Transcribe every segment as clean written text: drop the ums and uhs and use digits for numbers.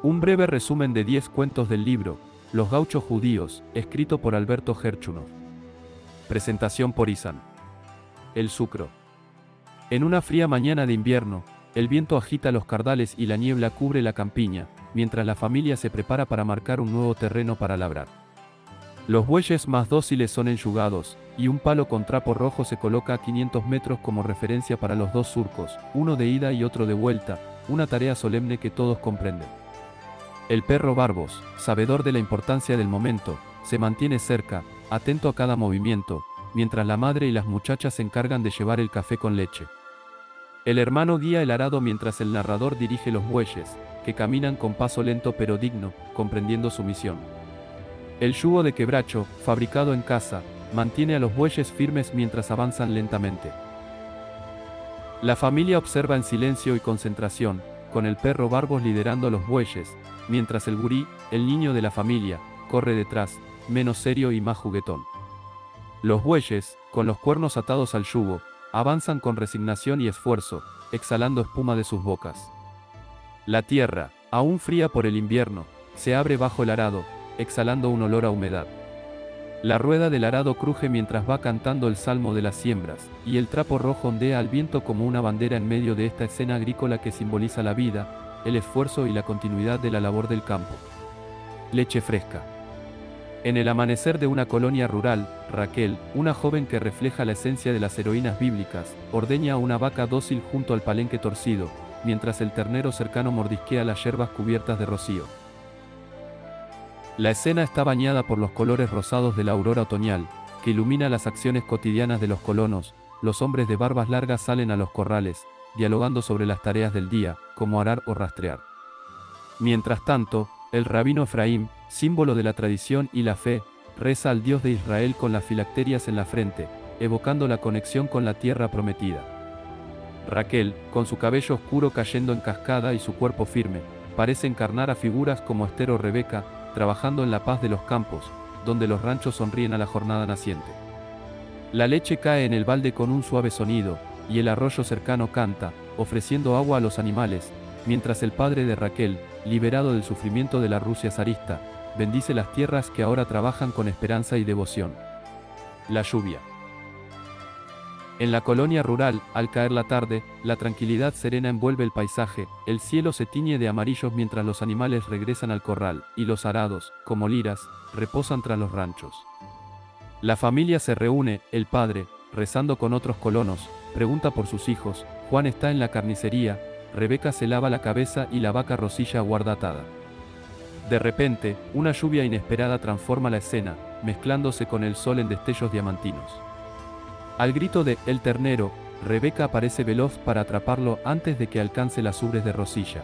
Un breve resumen de 10 cuentos del libro, Los gauchos judíos, escrito por Alberto Gerchunov. Presentación por Isan. El Sucro. En una fría mañana de invierno, el viento agita los cardales y la niebla cubre la campiña, mientras la familia se prepara para marcar un nuevo terreno para labrar. Los bueyes más dóciles son enjugados, y un palo con trapo rojo se coloca a 500 metros como referencia para los dos surcos, uno de ida y otro de vuelta, una tarea solemne que todos comprenden. El perro Barbos, sabedor de la importancia del momento, se mantiene cerca, atento a cada movimiento, mientras la madre y las muchachas se encargan de llevar el café con leche. El hermano guía el arado mientras el narrador dirige los bueyes, que caminan con paso lento pero digno, comprendiendo su misión. El yugo de quebracho, fabricado en casa, mantiene a los bueyes firmes mientras avanzan lentamente. La familia observa en silencio y concentración, con el perro Barbos liderando a los bueyes, mientras el gurí, el niño de la familia, corre detrás, menos serio y más juguetón. Los bueyes, con los cuernos atados al yugo, avanzan con resignación y esfuerzo, exhalando espuma de sus bocas. La tierra, aún fría por el invierno, se abre bajo el arado, exhalando un olor a humedad. La rueda del arado cruje mientras va cantando el salmo de las siembras, y el trapo rojo ondea al viento como una bandera en medio de esta escena agrícola que simboliza la vida, el esfuerzo y la continuidad de la labor del campo. Leche fresca. En el amanecer de una colonia rural, Raquel, una joven que refleja la esencia de las heroínas bíblicas, ordeña a una vaca dócil junto al palenque torcido, mientras el ternero cercano mordisquea las yerbas cubiertas de rocío. La escena está bañada por los colores rosados de la aurora otoñal, que ilumina las acciones cotidianas de los colonos. Los hombres de barbas largas salen a los corrales, dialogando sobre las tareas del día, como arar o rastrear. Mientras tanto, el rabino Efraín, símbolo de la tradición y la fe, reza al Dios de Israel con las filacterias en la frente, evocando la conexión con la tierra prometida. Raquel, con su cabello oscuro cayendo en cascada y su cuerpo firme, parece encarnar a figuras como Esther o Rebeca, trabajando en la paz de los campos, donde los ranchos sonríen a la jornada naciente. La leche cae en el balde con un suave sonido, y el arroyo cercano canta, ofreciendo agua a los animales, mientras el padre de Raquel, liberado del sufrimiento de la Rusia zarista, bendice las tierras que ahora trabajan con esperanza y devoción. La lluvia. En la colonia rural, al caer la tarde, la tranquilidad serena envuelve el paisaje, el cielo se tiñe de amarillos mientras los animales regresan al corral, y los arados, como liras, reposan tras los ranchos. La familia se reúne, el padre, rezando con otros colonos, pregunta por sus hijos, Juan está en la carnicería, Rebeca se lava la cabeza y la vaca Rosilla aguarda atada. De repente, una lluvia inesperada transforma la escena, mezclándose con el sol en destellos diamantinos. Al grito de «El ternero», Rebeca aparece veloz para atraparlo antes de que alcance las ubres de Rosilla.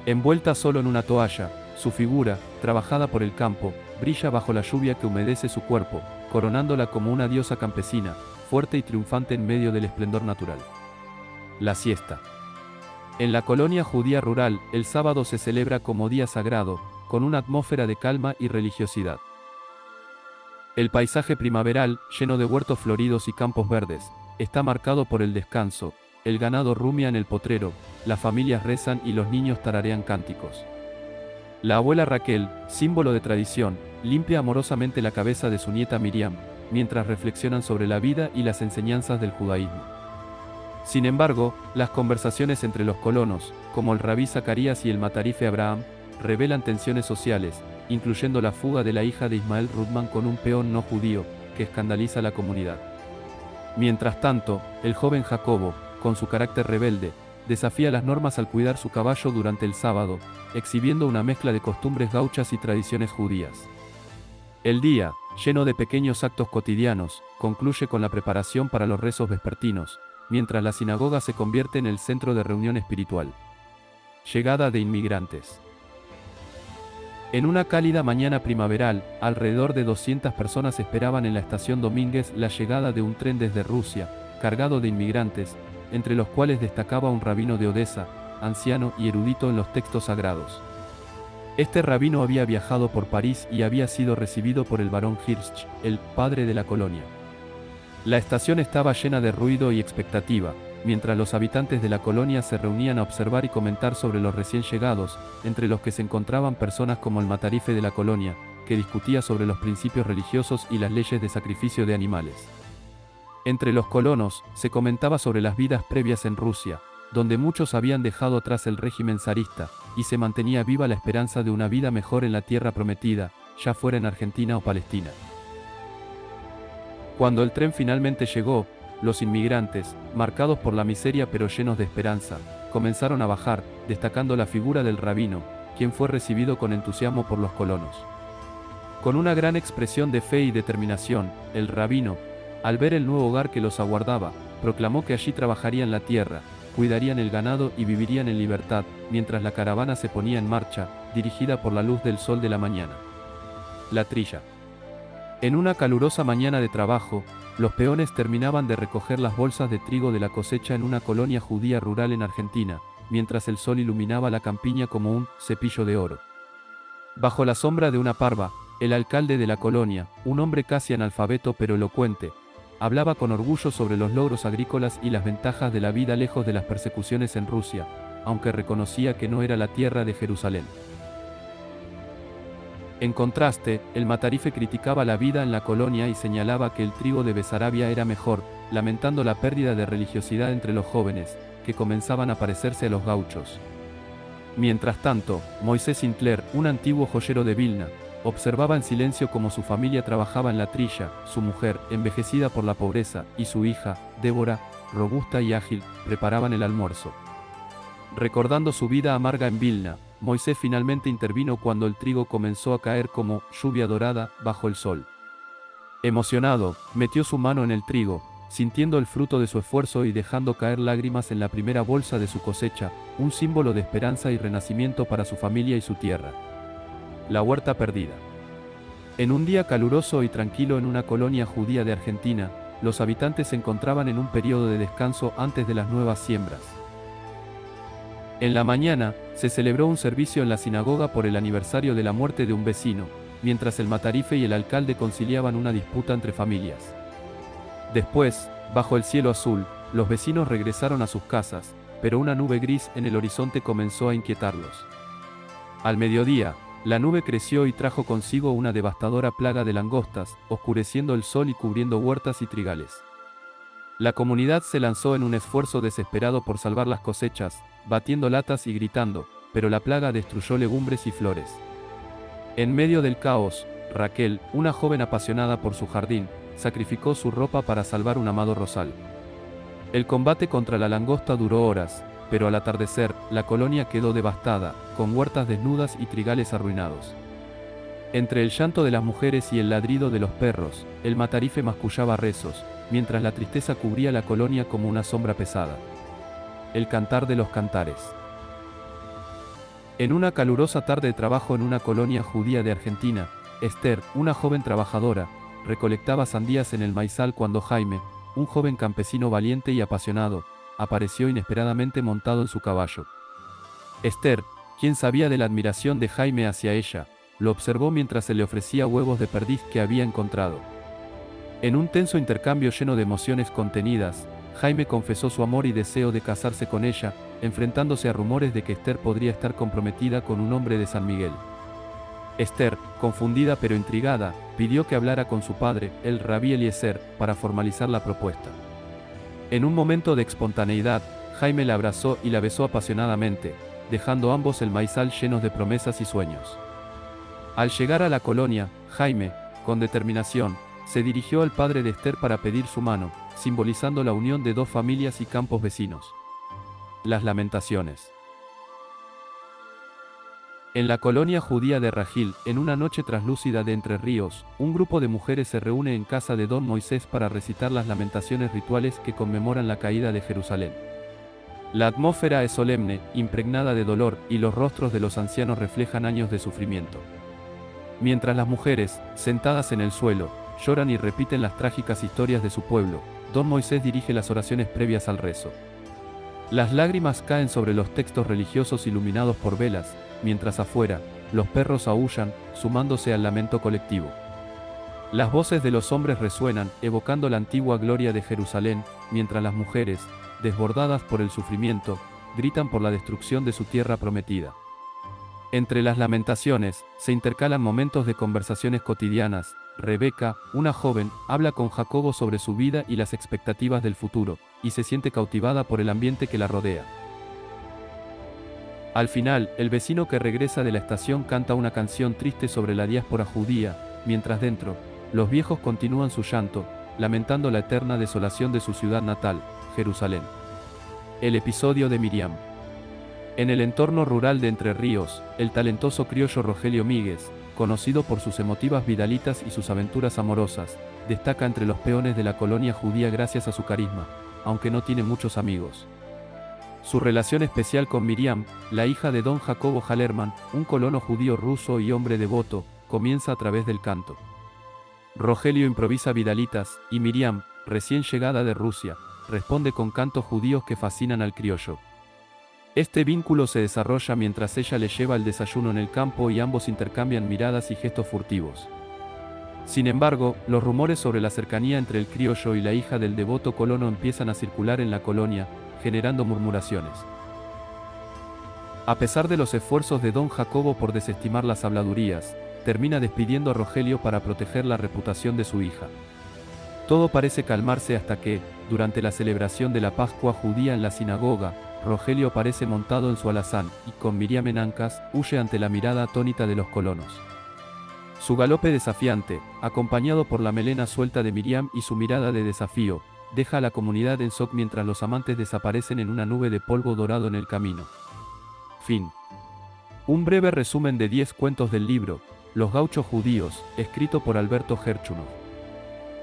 Envuelta solo en una toalla, su figura, trabajada por el campo, brilla bajo la lluvia que humedece su cuerpo, coronándola como una diosa campesina, fuerte y triunfante en medio del esplendor natural. La siesta. En la colonia judía rural, el sábado se celebra como día sagrado, con una atmósfera de calma y religiosidad. El paisaje primaveral, lleno de huertos floridos y campos verdes, está marcado por el descanso, el ganado rumia en el potrero, las familias rezan y los niños tararean cánticos. La abuela Raquel, símbolo de tradición, limpia amorosamente la cabeza de su nieta Miriam, mientras reflexionan sobre la vida y las enseñanzas del judaísmo. Sin embargo, las conversaciones entre los colonos, como el rabí Zacarías y el matarife Abraham, revelan tensiones sociales, incluyendo la fuga de la hija de Ismael Rudman con un peón no judío, que escandaliza a la comunidad. Mientras tanto, el joven Jacobo, con su carácter rebelde, desafía las normas al cuidar su caballo durante el sábado, exhibiendo una mezcla de costumbres gauchas y tradiciones judías. El día, lleno de pequeños actos cotidianos, concluye con la preparación para los rezos vespertinos, mientras la sinagoga se convierte en el centro de reunión espiritual. Llegada de inmigrantes. En una cálida mañana primaveral, alrededor de 200 personas esperaban en la estación Domínguez la llegada de un tren desde Rusia, cargado de inmigrantes, entre los cuales destacaba un rabino de Odessa, anciano y erudito en los textos sagrados. Este rabino había viajado por París y había sido recibido por el barón Hirsch, el padre de la colonia. La estación estaba llena de ruido y expectativa, mientras los habitantes de la colonia se reunían a observar y comentar sobre los recién llegados, entre los que se encontraban personas como el matarife de la colonia, que discutía sobre los principios religiosos y las leyes de sacrificio de animales. Entre los colonos, se comentaba sobre las vidas previas en Rusia, donde muchos habían dejado atrás el régimen zarista, y se mantenía viva la esperanza de una vida mejor en la tierra prometida, ya fuera en Argentina o Palestina. Cuando el tren finalmente llegó, los inmigrantes, marcados por la miseria pero llenos de esperanza, comenzaron a bajar, destacando la figura del rabino, quien fue recibido con entusiasmo por los colonos. Con una gran expresión de fe y determinación, el rabino, al ver el nuevo hogar que los aguardaba, proclamó que allí trabajarían la tierra, cuidarían el ganado y vivirían en libertad, mientras la caravana se ponía en marcha, dirigida por la luz del sol de la mañana. La trilla. En una calurosa mañana de trabajo, los peones terminaban de recoger las bolsas de trigo de la cosecha en una colonia judía rural en Argentina, mientras el sol iluminaba la campiña como un cepillo de oro. Bajo la sombra de una parva, el alcalde de la colonia, un hombre casi analfabeto pero elocuente, hablaba con orgullo sobre los logros agrícolas y las ventajas de la vida lejos de las persecuciones en Rusia, aunque reconocía que no era la tierra de Jerusalén. En contraste, el matarife criticaba la vida en la colonia y señalaba que el trigo de Besarabia era mejor, lamentando la pérdida de religiosidad entre los jóvenes, que comenzaban a parecerse a los gauchos. Mientras tanto, Moisés Sinclair, un antiguo joyero de Vilna, observaba en silencio cómo su familia trabajaba en la trilla, su mujer, envejecida por la pobreza, y su hija, Débora, robusta y ágil, preparaban el almuerzo. Recordando su vida amarga en Vilna, Moisés finalmente intervino cuando el trigo comenzó a caer como lluvia dorada bajo el sol. Emocionado, metió su mano en el trigo, sintiendo el fruto de su esfuerzo y dejando caer lágrimas en la primera bolsa de su cosecha, un símbolo de esperanza y renacimiento para su familia y su tierra. La huerta perdida. En un día caluroso y tranquilo en una colonia judía de Argentina, los habitantes se encontraban en un periodo de descanso antes de las nuevas siembras. En la mañana, se celebró un servicio en la sinagoga por el aniversario de la muerte de un vecino, mientras el matarife y el alcalde conciliaban una disputa entre familias. Después, bajo el cielo azul, los vecinos regresaron a sus casas, pero una nube gris en el horizonte comenzó a inquietarlos. Al mediodía, la nube creció y trajo consigo una devastadora plaga de langostas, oscureciendo el sol y cubriendo huertas y trigales. La comunidad se lanzó en un esfuerzo desesperado por salvar las cosechas, batiendo latas y gritando, pero la plaga destruyó legumbres y flores. En medio del caos, Raquel, una joven apasionada por su jardín, sacrificó su ropa para salvar un amado rosal. El combate contra la langosta duró horas, pero al atardecer, la colonia quedó devastada, con huertas desnudas y trigales arruinados. Entre el llanto de las mujeres y el ladrido de los perros, el matarife mascullaba rezos, mientras la tristeza cubría la colonia como una sombra pesada. El cantar de los cantares. En una calurosa tarde de trabajo en una colonia judía de Argentina, Esther, una joven trabajadora, recolectaba sandías en el maizal cuando Jaime, un joven campesino valiente y apasionado, apareció inesperadamente montado en su caballo. Esther, quien sabía de la admiración de Jaime hacia ella, lo observó mientras se le ofrecía huevos de perdiz que había encontrado. En un tenso intercambio lleno de emociones contenidas, Jaime confesó su amor y deseo de casarse con ella, enfrentándose a rumores de que Esther podría estar comprometida con un hombre de San Miguel. Esther, confundida pero intrigada, pidió que hablara con su padre, el rabí Eliezer, para formalizar la propuesta. En un momento de espontaneidad, Jaime la abrazó y la besó apasionadamente, dejando ambos el maizal llenos de promesas y sueños. Al llegar a la colonia, Jaime, con determinación, se dirigió al padre de Esther para pedir su mano, simbolizando la unión de dos familias y campos vecinos. Las lamentaciones. En la colonia judía de Rajil, en una noche traslúcida de Entre Ríos, un grupo de mujeres se reúne en casa de don Moisés para recitar las lamentaciones rituales que conmemoran la caída de Jerusalén. La atmósfera es solemne, impregnada de dolor, y los rostros de los ancianos reflejan años de sufrimiento. Mientras las mujeres, sentadas en el suelo, lloran y repiten las trágicas historias de su pueblo, don Moisés dirige las oraciones previas al rezo. Las lágrimas caen sobre los textos religiosos iluminados por velas, mientras afuera, los perros aúllan, sumándose al lamento colectivo. Las voces de los hombres resuenan, evocando la antigua gloria de Jerusalén, mientras las mujeres, desbordadas por el sufrimiento, gritan por la destrucción de su tierra prometida. Entre las lamentaciones, se intercalan momentos de conversaciones cotidianas. Rebeca, una joven, habla con Jacobo sobre su vida y las expectativas del futuro, y se siente cautivada por el ambiente que la rodea. Al final, el vecino que regresa de la estación canta una canción triste sobre la diáspora judía, mientras dentro, los viejos continúan su llanto, lamentando la eterna desolación de su ciudad natal, Jerusalén. El episodio de Miriam. En el entorno rural de Entre Ríos, el talentoso criollo Rogelio Míguez, conocido por sus emotivas vidalitas y sus aventuras amorosas, destaca entre los peones de la colonia judía gracias a su carisma, aunque no tiene muchos amigos. Su relación especial con Miriam, la hija de don Jacobo Hallerman, un colono judío ruso y hombre devoto, comienza a través del canto. Rogelio improvisa vidalitas, y Miriam, recién llegada de Rusia, responde con cantos judíos que fascinan al criollo. Este vínculo se desarrolla mientras ella le lleva el desayuno en el campo y ambos intercambian miradas y gestos furtivos. Sin embargo, los rumores sobre la cercanía entre el criollo y la hija del devoto colono empiezan a circular en la colonia, generando murmuraciones. A pesar de los esfuerzos de don Jacobo por desestimar las habladurías, termina despidiendo a Rogelio para proteger la reputación de su hija. Todo parece calmarse hasta que, durante la celebración de la Pascua judía en la sinagoga, Rogelio aparece montado en su alazán, y con Miriam en ancas, huye ante la mirada atónita de los colonos. Su galope desafiante, acompañado por la melena suelta de Miriam y su mirada de desafío, deja a la comunidad en shock mientras los amantes desaparecen en una nube de polvo dorado en el camino. Fin. Un breve resumen de 10 cuentos del libro, Los Gauchos Judíos, escrito por Alberto Gerchunov.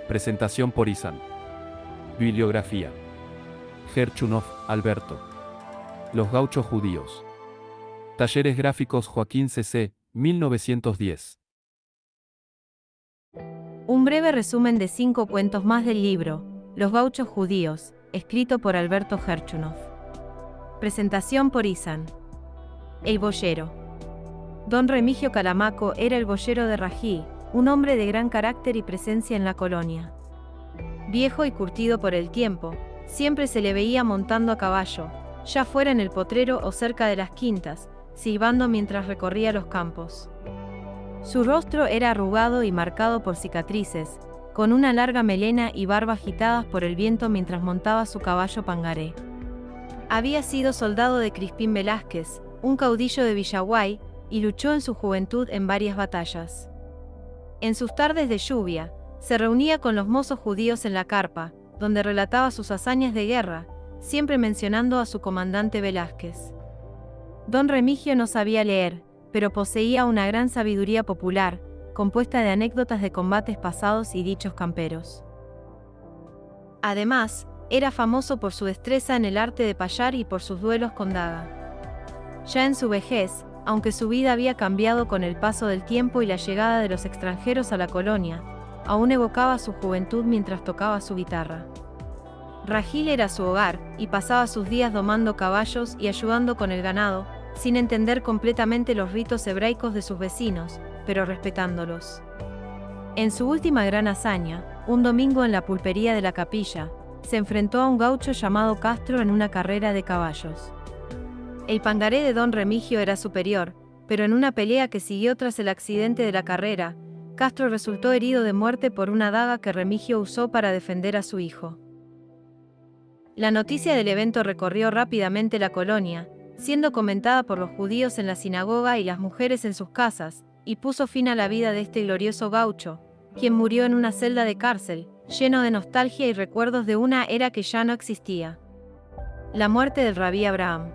Presentación por Isan. Bibliografía. Gerchunov, Alberto. Los Gauchos Judíos. Talleres Gráficos Joaquín C.C., 1910. Un breve resumen de 5 cuentos más del libro, Los Gauchos Judíos, escrito por Alberto Gerchunov. Presentación por Isan. El boyero. Don Remigio Calamaco era el boyero de Rají, un hombre de gran carácter y presencia en la colonia. Viejo y curtido por el tiempo, siempre se le veía montando a caballo, ya fuera en el potrero o cerca de las quintas, silbando mientras recorría los campos. Su rostro era arrugado y marcado por cicatrices, con una larga melena y barba agitadas por el viento mientras montaba su caballo Pangaré. Había sido soldado de Crispín Velázquez, un caudillo de Villaguay, y luchó en su juventud en varias batallas. En sus tardes de lluvia, se reunía con los mozos judíos en la carpa, donde relataba sus hazañas de guerra, siempre mencionando a su comandante Velázquez. Don Remigio no sabía leer, pero poseía una gran sabiduría popular, compuesta de anécdotas de combates pasados y dichos camperos. Además, era famoso por su destreza en el arte de payar y por sus duelos con daga. Ya en su vejez, aunque su vida había cambiado con el paso del tiempo y la llegada de los extranjeros a la colonia, aún evocaba su juventud mientras tocaba su guitarra. Rajil era su hogar, y pasaba sus días domando caballos y ayudando con el ganado, sin entender completamente los ritos hebraicos de sus vecinos, pero respetándolos. En su última gran hazaña, un domingo en la pulpería de la capilla, se enfrentó a un gaucho llamado Castro en una carrera de caballos. El Pangaré de don Remigio era superior, pero en una pelea que siguió tras el accidente de la carrera, Castro resultó herido de muerte por una daga que Remigio usó para defender a su hijo. La noticia del evento recorrió rápidamente la colonia, siendo comentada por los judíos en la sinagoga y las mujeres en sus casas, y puso fin a la vida de este glorioso gaucho, quien murió en una celda de cárcel, lleno de nostalgia y recuerdos de una era que ya no existía. La muerte del rabí Abraham.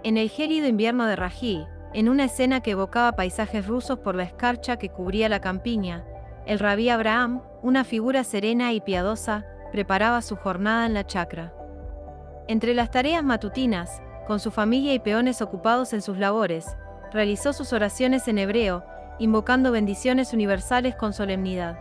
En el gélido invierno de Rají, en una escena que evocaba paisajes rusos por la escarcha que cubría la campiña, el rabí Abraham, una figura serena y piadosa, preparaba su jornada en la chacra. Entre las tareas matutinas, con su familia y peones ocupados en sus labores, realizó sus oraciones en hebreo, invocando bendiciones universales con solemnidad.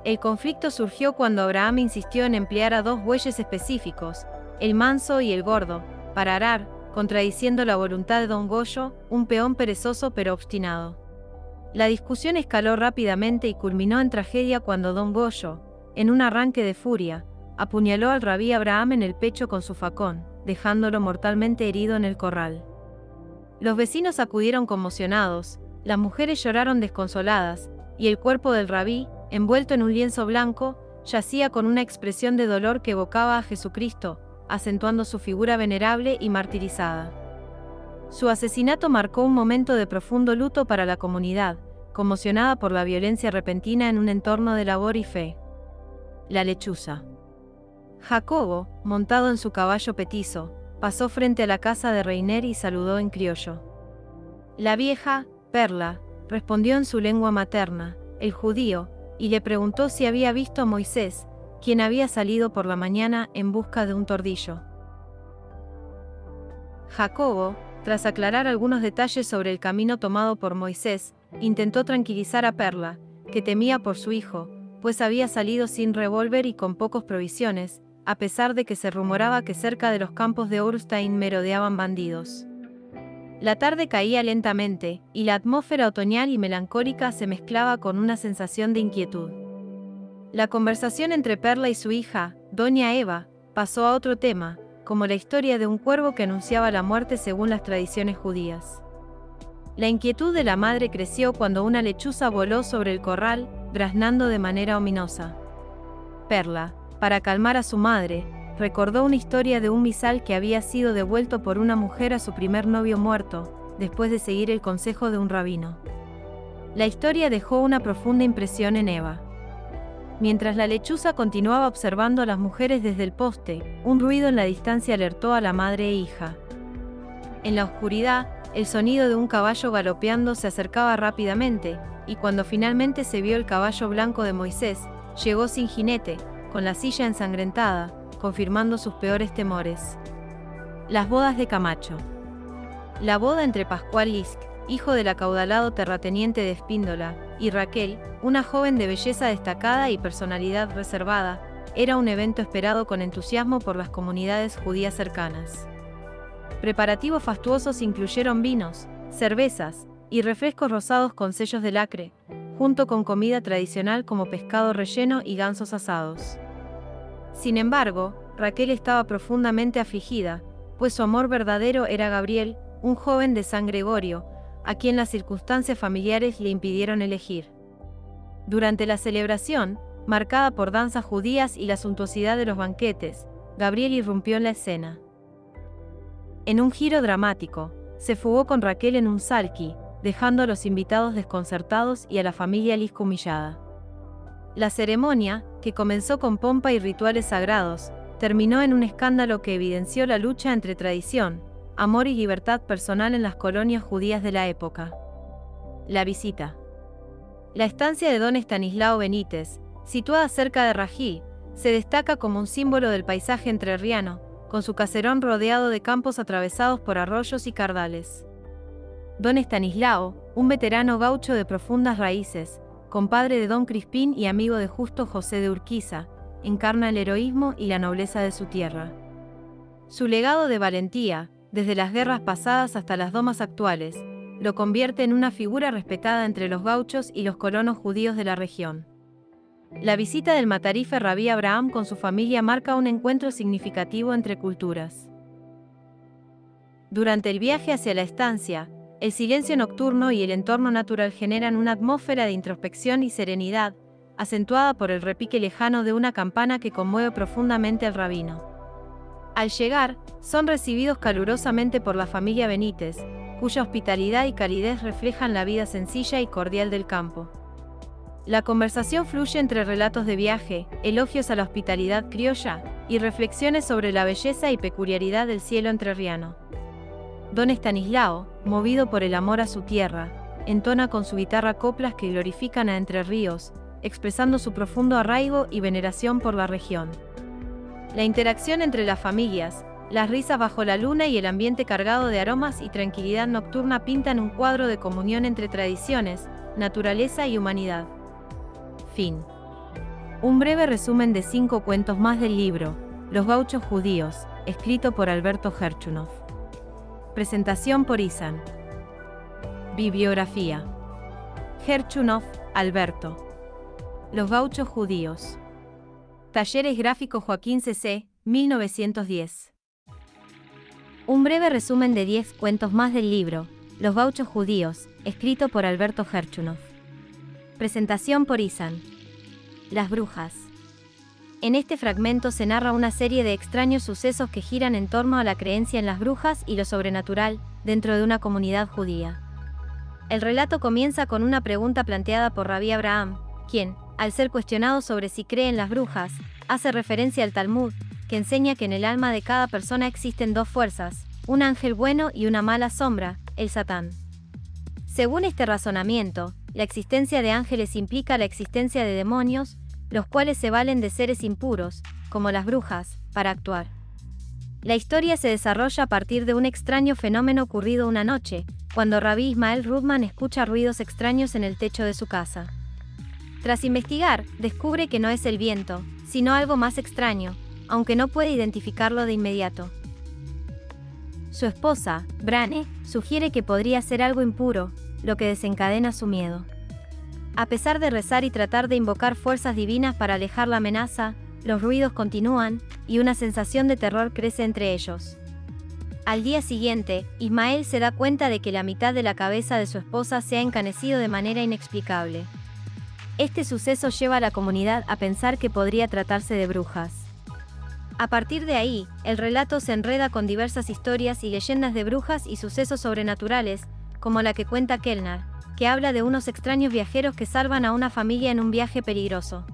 El conflicto surgió cuando Abraham insistió en emplear a 2 bueyes específicos, el manso y el gordo, para arar, contradiciendo la voluntad de don Goyo, un peón perezoso pero obstinado. La discusión escaló rápidamente y culminó en tragedia cuando don Goyo, en un arranque de furia, apuñaló al rabí Abraham en el pecho con su facón, dejándolo mortalmente herido en el corral. Los vecinos acudieron conmocionados, las mujeres lloraron desconsoladas, y el cuerpo del rabí, envuelto en un lienzo blanco, yacía con una expresión de dolor que evocaba a Jesucristo, acentuando su figura venerable y martirizada. Su asesinato marcó un momento de profundo luto para la comunidad, conmocionada por la violencia repentina en un entorno de labor y fe. La lechuza. Jacobo, montado en su caballo petizo, pasó frente a la casa de Reiner y saludó en criollo. La vieja, Perla, respondió en su lengua materna, el judío, y le preguntó si había visto a Moisés, quien había salido por la mañana en busca de un tordillo. Jacobo, tras aclarar algunos detalles sobre el camino tomado por Moisés, intentó tranquilizar a Perla, que temía por su hijo, pues había salido sin revólver y con pocas provisiones, a pesar de que se rumoraba que cerca de los campos de Orstein merodeaban bandidos. La tarde caía lentamente, y la atmósfera otoñal y melancólica se mezclaba con una sensación de inquietud. La conversación entre Perla y su hija, doña Eva, pasó a otro tema, como la historia de un cuervo que anunciaba la muerte según las tradiciones judías. La inquietud de la madre creció cuando una lechuza voló sobre el corral, graznando de manera ominosa. Perla, para calmar a su madre, recordó una historia de un misal que había sido devuelto por una mujer a su primer novio muerto, después de seguir el consejo de un rabino. La historia dejó una profunda impresión en Eva. Mientras la lechuza continuaba observando a las mujeres desde el poste, un ruido en la distancia alertó a la madre e hija. En la oscuridad, el sonido de un caballo galopeando se acercaba rápidamente, y cuando finalmente se vio el caballo blanco de Moisés, llegó sin jinete, con la silla ensangrentada, confirmando sus peores temores. Las bodas de Camacho. La boda entre Pascual Lisk, hijo del acaudalado terrateniente de Espíndola, y Raquel, una joven de belleza destacada y personalidad reservada, era un evento esperado con entusiasmo por las comunidades judías cercanas. Preparativos fastuosos incluyeron vinos, cervezas y refrescos rosados con sellos de lacre, junto con comida tradicional como pescado relleno y gansos asados. Sin embargo, Raquel estaba profundamente afligida, pues su amor verdadero era Gabriel, un joven de San Gregorio, a quien las circunstancias familiares le impidieron elegir. Durante la celebración, marcada por danzas judías y la suntuosidad de los banquetes, Gabriel irrumpió en la escena. En un giro dramático, se fugó con Raquel en un salki, dejando a los invitados desconcertados y a la familia Lisk humillada. La ceremonia, que comenzó con pompa y rituales sagrados, terminó en un escándalo que evidenció la lucha entre tradición, amor y libertad personal en las colonias judías de la época. La visita. La estancia de don Estanislao Benítez, situada cerca de Rají, se destaca como un símbolo del paisaje entrerriano, con su caserón rodeado de campos atravesados por arroyos y cardales. Don Estanislao, un veterano gaucho de profundas raíces, compadre de don Crispín y amigo de Justo José de Urquiza, encarna el heroísmo y la nobleza de su tierra. Su legado de valentía, desde las guerras pasadas hasta las domas actuales, lo convierte en una figura respetada entre los gauchos y los colonos judíos de la región. La visita del matarife Rabí Abraham con su familia marca un encuentro significativo entre culturas. Durante el viaje hacia la estancia, el silencio nocturno y el entorno natural generan una atmósfera de introspección y serenidad, acentuada por el repique lejano de una campana que conmueve profundamente al rabino. Al llegar, son recibidos calurosamente por la familia Benítez, cuya hospitalidad y calidez reflejan la vida sencilla y cordial del campo. La conversación fluye entre relatos de viaje, elogios a la hospitalidad criolla y reflexiones sobre la belleza y peculiaridad del cielo entrerriano. Don Estanislao, movido por el amor a su tierra, entona con su guitarra coplas que glorifican a Entre Ríos, expresando su profundo arraigo y veneración por la región. La interacción entre las familias, las risas bajo la luna y el ambiente cargado de aromas y tranquilidad nocturna pintan un cuadro de comunión entre tradiciones, naturaleza y humanidad. Fin. Un breve resumen de 5 cuentos más del libro, Los Gauchos Judíos, escrito por Alberto Gerchunov. Presentación por Isan. Bibliografía. Gerchunov, Alberto. Los Gauchos Judíos. Talleres Gráficos Joaquín C.C., 1910. Un breve resumen de 10 cuentos más del libro, Los Gauchos Judíos, escrito por Alberto Gerchunov. Presentación por Isan. Las brujas. En este fragmento se narra una serie de extraños sucesos que giran en torno a la creencia en las brujas y lo sobrenatural, dentro de una comunidad judía. El relato comienza con una pregunta planteada por Rabí Abraham, quien, al ser cuestionado sobre si cree en las brujas, hace referencia al Talmud, que enseña que en el alma de cada persona existen dos fuerzas, un ángel bueno y una mala sombra, el Satán. Según este razonamiento, la existencia de ángeles implica la existencia de demonios, los cuales se valen de seres impuros, como las brujas, para actuar. La historia se desarrolla a partir de un extraño fenómeno ocurrido una noche, cuando Rabí Ismael Rudman escucha ruidos extraños en el techo de su casa. Tras investigar, descubre que no es el viento, sino algo más extraño, aunque no puede identificarlo de inmediato. Su esposa, Brane, sugiere que podría ser algo impuro, lo que desencadena su miedo. A pesar de rezar y tratar de invocar fuerzas divinas para alejar la amenaza, los ruidos continúan, y una sensación de terror crece entre ellos. Al día siguiente, Ismael se da cuenta de que la mitad de la cabeza de su esposa se ha encanecido de manera inexplicable. Este suceso lleva a la comunidad a pensar que podría tratarse de brujas. A partir de ahí, el relato se enreda con diversas historias y leyendas de brujas y sucesos sobrenaturales, como la que cuenta Kellner, que habla de unos extraños viajeros que salvan a una familia en un viaje peligroso.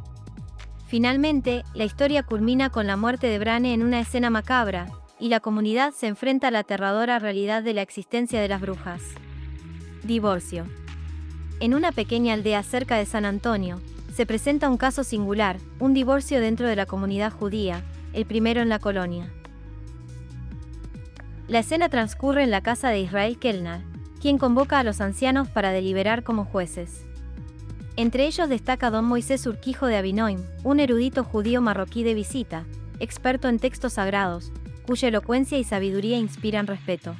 Finalmente, la historia culmina con la muerte de Brane en una escena macabra, y la comunidad se enfrenta a la aterradora realidad de la existencia de las brujas. Divorcio. En una pequeña aldea cerca de San Antonio, se presenta un caso singular, un divorcio dentro de la comunidad judía, el primero en la colonia. La escena transcurre en la casa de Israel Kellner, quien convoca a los ancianos para deliberar como jueces. Entre ellos destaca don Moisés Urquijo de Avinoim, un erudito judío marroquí de visita, experto en textos sagrados, cuya elocuencia y sabiduría inspiran respeto.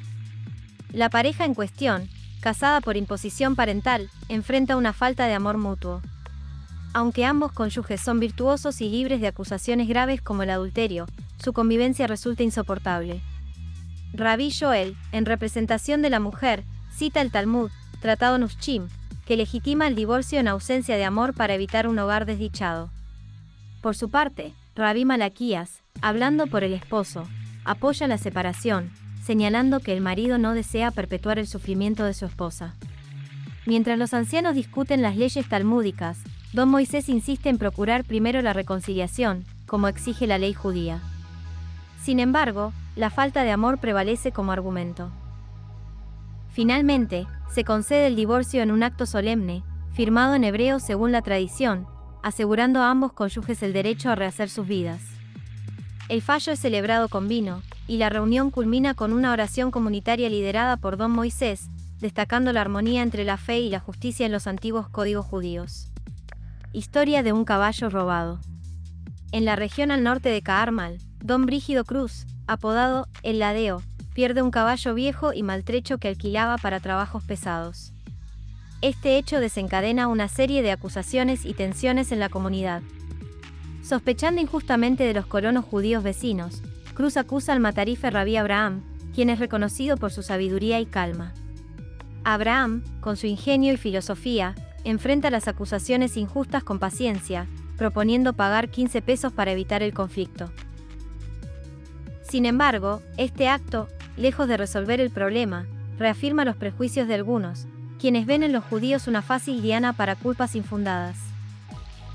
La pareja en cuestión, casada por imposición parental, enfrenta una falta de amor mutuo. Aunque ambos cónyuges son virtuosos y libres de acusaciones graves como el adulterio, su convivencia resulta insoportable. Rabí Joel, en representación de la mujer, cita el Talmud, Tratado Nushim, que legitima el divorcio en ausencia de amor para evitar un hogar desdichado. Por su parte, Rabí Malaquías, hablando por el esposo, apoya la separación, señalando que el marido no desea perpetuar el sufrimiento de su esposa. Mientras los ancianos discuten las leyes talmúdicas, don Moisés insiste en procurar primero la reconciliación, como exige la ley judía. Sin embargo, la falta de amor prevalece como argumento. Finalmente, se concede el divorcio en un acto solemne, firmado en hebreo según la tradición, asegurando a ambos cónyuges el derecho a rehacer sus vidas. El fallo es celebrado con vino, y la reunión culmina con una oración comunitaria liderada por don Moisés, destacando la armonía entre la fe y la justicia en los antiguos códigos judíos. Historia de un caballo robado. En la región al norte de Caarmal, don Brígido Cruz, apodado El Ladeo, pierde un caballo viejo y maltrecho que alquilaba para trabajos pesados. Este hecho desencadena una serie de acusaciones y tensiones en la comunidad. Sospechando injustamente de los colonos judíos vecinos, Cruz acusa al matarife Rabí Abraham, quien es reconocido por su sabiduría y calma. Abraham, con su ingenio y filosofía, enfrenta las acusaciones injustas con paciencia, proponiendo pagar 15 pesos para evitar el conflicto. Sin embargo, este acto, lejos de resolver el problema, reafirma los prejuicios de algunos, quienes ven en los judíos una fácil diana para culpas infundadas.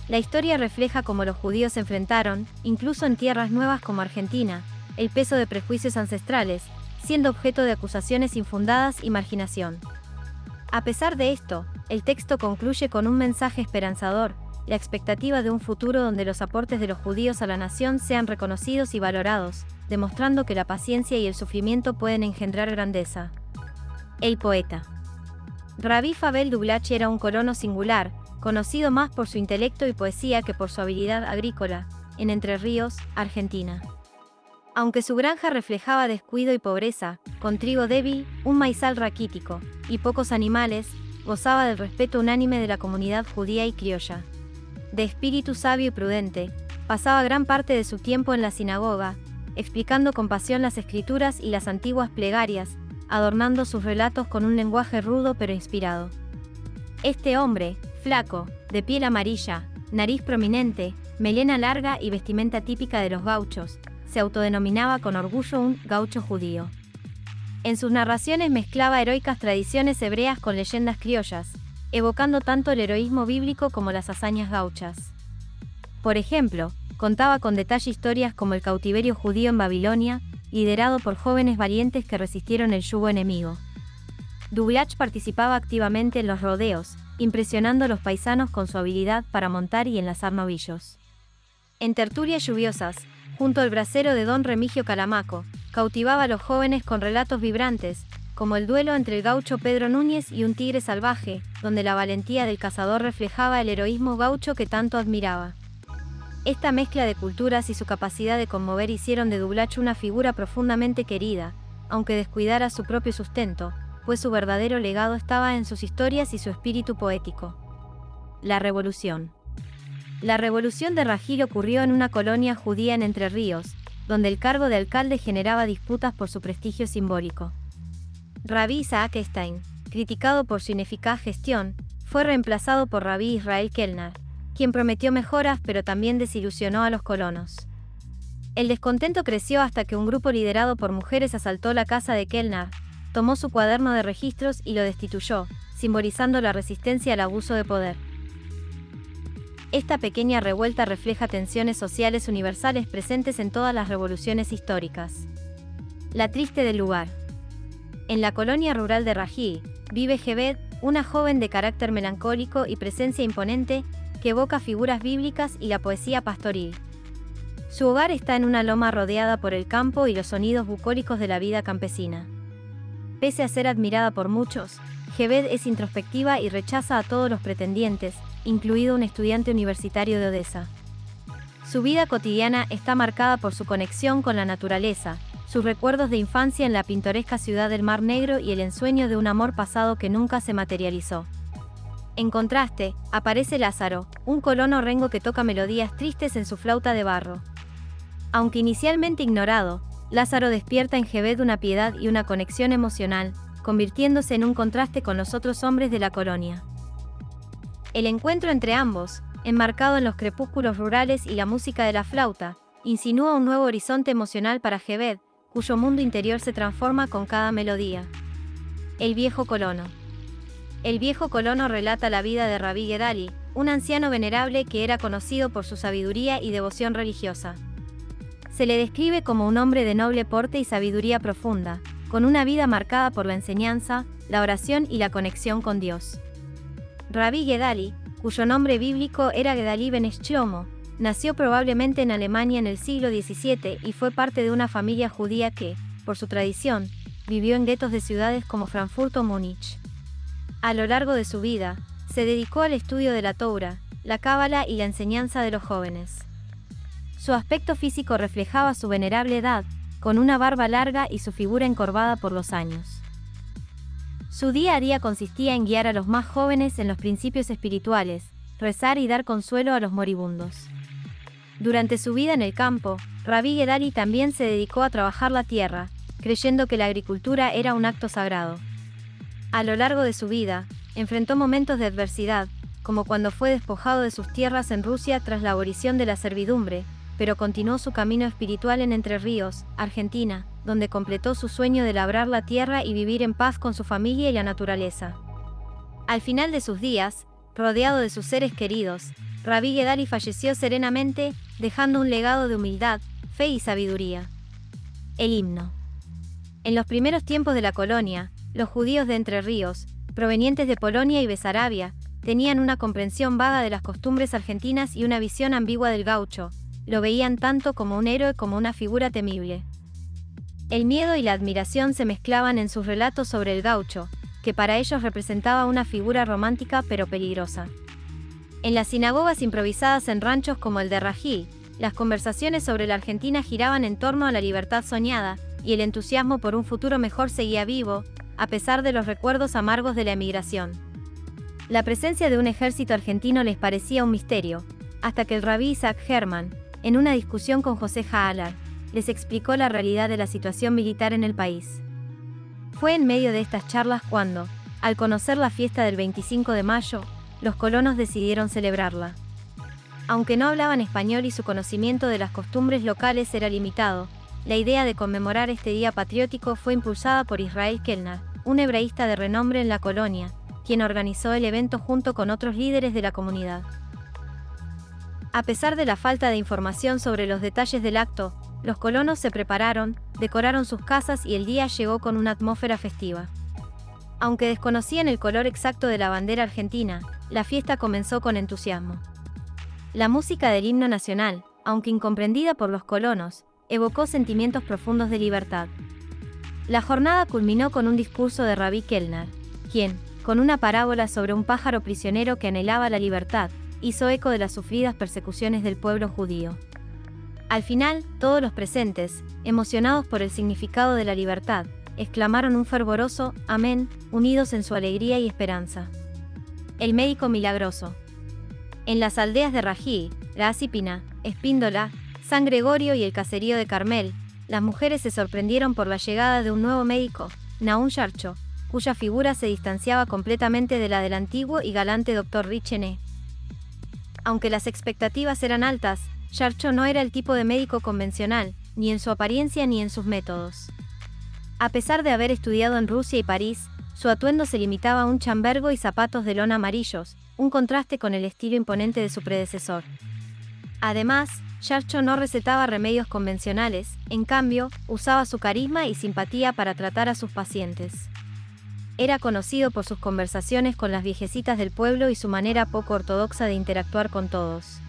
La historia refleja cómo los judíos enfrentaron, incluso en tierras nuevas como Argentina, el peso de prejuicios ancestrales, siendo objeto de acusaciones infundadas y marginación. A pesar de esto, el texto concluye con un mensaje esperanzador, la expectativa de un futuro donde los aportes de los judíos a la nación sean reconocidos y valorados, demostrando que la paciencia y el sufrimiento pueden engendrar grandeza. El poeta. Rabí Fabel Dublach era un colono singular, conocido más por su intelecto y poesía que por su habilidad agrícola, en Entre Ríos, Argentina. Aunque su granja reflejaba descuido y pobreza, con trigo débil, un maizal raquítico, y pocos animales, gozaba del respeto unánime de la comunidad judía y criolla. De espíritu sabio y prudente, pasaba gran parte de su tiempo en la sinagoga, explicando con pasión las escrituras y las antiguas plegarias, adornando sus relatos con un lenguaje rudo pero inspirado. Este hombre, flaco, de piel amarilla, nariz prominente, melena larga y vestimenta típica de los gauchos, se autodenominaba con orgullo un gaucho judío. En sus narraciones mezclaba heroicas tradiciones hebreas con leyendas criollas, evocando tanto el heroísmo bíblico como las hazañas gauchas. Por ejemplo, contaba con detalle historias como el cautiverio judío en Babilonia, liderado por jóvenes valientes que resistieron el yugo enemigo. Dublatch participaba activamente en los rodeos, impresionando a los paisanos con su habilidad para montar y enlazar novillos. En tertulias lluviosas, junto al brasero de don Remigio Calamaco, cautivaba a los jóvenes con relatos vibrantes, como el duelo entre el gaucho Pedro Núñez y un tigre salvaje, donde la valentía del cazador reflejaba el heroísmo gaucho que tanto admiraba. Esta mezcla de culturas y su capacidad de conmover hicieron de Dublatch una figura profundamente querida, aunque descuidara su propio sustento, pues su verdadero legado estaba en sus historias y su espíritu poético. La Revolución. La Revolución de Rajil ocurrió en una colonia judía en Entre Ríos, donde el cargo de alcalde generaba disputas por su prestigio simbólico. Rabí Isaac Stein, criticado por su ineficaz gestión, fue reemplazado por Rabí Israel Kellner, quien prometió mejoras pero también desilusionó a los colonos. El descontento creció hasta que un grupo liderado por mujeres asaltó la casa de Kellner, tomó su cuaderno de registros y lo destituyó, simbolizando la resistencia al abuso de poder. Esta pequeña revuelta refleja tensiones sociales universales presentes en todas las revoluciones históricas. La triste del lugar. En la colonia rural de Rajil, vive Jebed, una joven de carácter melancólico y presencia imponente, que evoca figuras bíblicas y la poesía pastoril. Su hogar está en una loma rodeada por el campo y los sonidos bucólicos de la vida campesina. Pese a ser admirada por muchos, Jebed es introspectiva y rechaza a todos los pretendientes, incluido un estudiante universitario de Odessa. Su vida cotidiana está marcada por su conexión con la naturaleza, sus recuerdos de infancia en la pintoresca ciudad del Mar Negro y el ensueño de un amor pasado que nunca se materializó. En contraste, aparece Lázaro, un colono rengo que toca melodías tristes en su flauta de barro. Aunque inicialmente ignorado, Lázaro despierta en Jebed una piedad y una conexión emocional, convirtiéndose en un contraste con los otros hombres de la colonia. El encuentro entre ambos, enmarcado en los crepúsculos rurales y la música de la flauta, insinúa un nuevo horizonte emocional para Jebed, cuyo mundo interior se transforma con cada melodía. El viejo colono. El viejo colono relata la vida de Rabí Gedali, un anciano venerable que era conocido por su sabiduría y devoción religiosa. Se le describe como un hombre de noble porte y sabiduría profunda, con una vida marcada por la enseñanza, la oración y la conexión con Dios. Rabí Gedali, cuyo nombre bíblico era Gedali ben Shlomo, nació probablemente en Alemania en el siglo XVII y fue parte de una familia judía que, por su tradición, vivió en guetos de ciudades como Frankfurt o Múnich. A lo largo de su vida, se dedicó al estudio de la Torá, la Cábala y la enseñanza de los jóvenes. Su aspecto físico reflejaba su venerable edad, con una barba larga y su figura encorvada por los años. Su día a día consistía en guiar a los más jóvenes en los principios espirituales, rezar y dar consuelo a los moribundos. Durante su vida en el campo, Rabí Gedali también se dedicó a trabajar la tierra, creyendo que la agricultura era un acto sagrado. A lo largo de su vida, enfrentó momentos de adversidad, como cuando fue despojado de sus tierras en Rusia tras la abolición de la servidumbre, pero continuó su camino espiritual en Entre Ríos, Argentina, donde completó su sueño de labrar la tierra y vivir en paz con su familia y la naturaleza. Al final de sus días, rodeado de sus seres queridos, Rabí Gedali falleció serenamente, dejando un legado de humildad, fe y sabiduría. El himno. En los primeros tiempos de la colonia, los judíos de Entre Ríos, provenientes de Polonia y Besarabia, tenían una comprensión vaga de las costumbres argentinas y una visión ambigua del gaucho. Lo veían tanto como un héroe como una figura temible. El miedo y la admiración se mezclaban en sus relatos sobre el gaucho, que para ellos representaba una figura romántica pero peligrosa. En las sinagogas improvisadas en ranchos como el de Rajil, las conversaciones sobre la Argentina giraban en torno a la libertad soñada, y el entusiasmo por un futuro mejor seguía vivo, a pesar de los recuerdos amargos de la emigración. La presencia de un ejército argentino les parecía un misterio, hasta que el rabí Isaac Herman, en una discusión con José Jaalar, les explicó la realidad de la situación militar en el país. Fue en medio de estas charlas cuando, al conocer la fiesta del 25 de mayo, los colonos decidieron celebrarla. Aunque no hablaban español y su conocimiento de las costumbres locales era limitado, la idea de conmemorar este día patriótico fue impulsada por Israel Kellner, un hebraísta de renombre en la colonia, quien organizó el evento junto con otros líderes de la comunidad. A pesar de la falta de información sobre los detalles del acto, los colonos se prepararon, decoraron sus casas y el día llegó con una atmósfera festiva. Aunque desconocían el color exacto de la bandera argentina, la fiesta comenzó con entusiasmo. La música del himno nacional, aunque incomprendida por los colonos, evocó sentimientos profundos de libertad. La jornada culminó con un discurso de Rabí Kellner, quien, con una parábola sobre un pájaro prisionero que anhelaba la libertad, hizo eco de las sufridas persecuciones del pueblo judío. Al final, todos los presentes, emocionados por el significado de la libertad, exclamaron un fervoroso «Amén», unidos en su alegría y esperanza. El médico milagroso. En las aldeas de Rají, Gacipina, Espíndola, San Gregorio y el caserío de Carmel, las mujeres se sorprendieron por la llegada de un nuevo médico, Nahum Yarcho, cuya figura se distanciaba completamente de la del antiguo y galante Dr. Richené. Aunque las expectativas eran altas, Yarcho no era el tipo de médico convencional, ni en su apariencia ni en sus métodos. A pesar de haber estudiado en Rusia y París, su atuendo se limitaba a un chambergo y zapatos de lona amarillos, un contraste con el estilo imponente de su predecesor. Además, Yarcho no recetaba remedios convencionales, en cambio, usaba su carisma y simpatía para tratar a sus pacientes. Era conocido por sus conversaciones con las viejecitas del pueblo y su manera poco ortodoxa de interactuar con todos.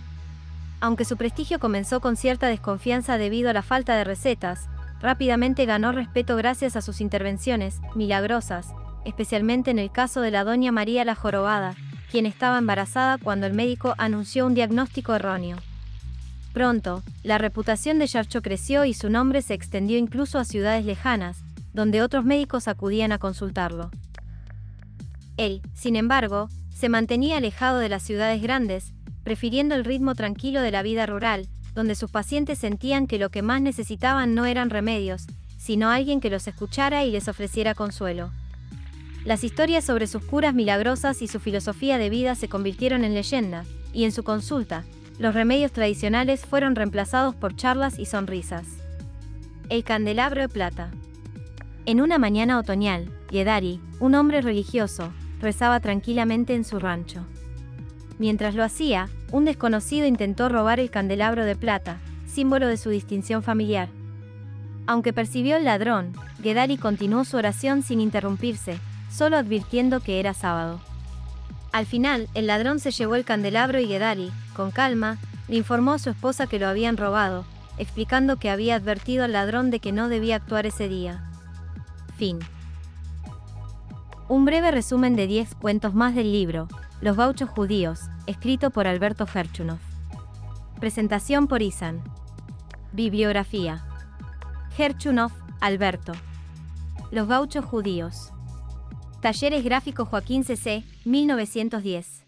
Aunque su prestigio comenzó con cierta desconfianza debido a la falta de recetas, rápidamente ganó respeto gracias a sus intervenciones milagrosas, especialmente en el caso de la doña María la Jorobada, quien estaba embarazada cuando el médico anunció un diagnóstico erróneo. Pronto, la reputación de Yarcho creció y su nombre se extendió incluso a ciudades lejanas, donde otros médicos acudían a consultarlo. Él, sin embargo, se mantenía alejado de las ciudades grandes, prefiriendo el ritmo tranquilo de la vida rural, donde sus pacientes sentían que lo que más necesitaban no eran remedios, sino alguien que los escuchara y les ofreciera consuelo. Las historias sobre sus curas milagrosas y su filosofía de vida se convirtieron en leyenda, y en su consulta, los remedios tradicionales fueron reemplazados por charlas y sonrisas. El candelabro de plata. En una mañana otoñal, Guedari, un hombre religioso, rezaba tranquilamente en su rancho. Mientras lo hacía, un desconocido intentó robar el candelabro de plata, símbolo de su distinción familiar. Aunque percibió al ladrón, Guedari continuó su oración sin interrumpirse, solo advirtiendo que era sábado. Al final, el ladrón se llevó el candelabro y Guedari, con calma, le informó a su esposa que lo habían robado, explicando que había advertido al ladrón de que no debía actuar ese día. Fin. Un breve resumen de 10 cuentos más del libro, Los gauchos judíos, escrito por Alberto Gerchunov. Presentación por Isan. Bibliografía. Gerchunov, Alberto. Los gauchos judíos. Talleres Gráficos Joaquín C.C., 1910.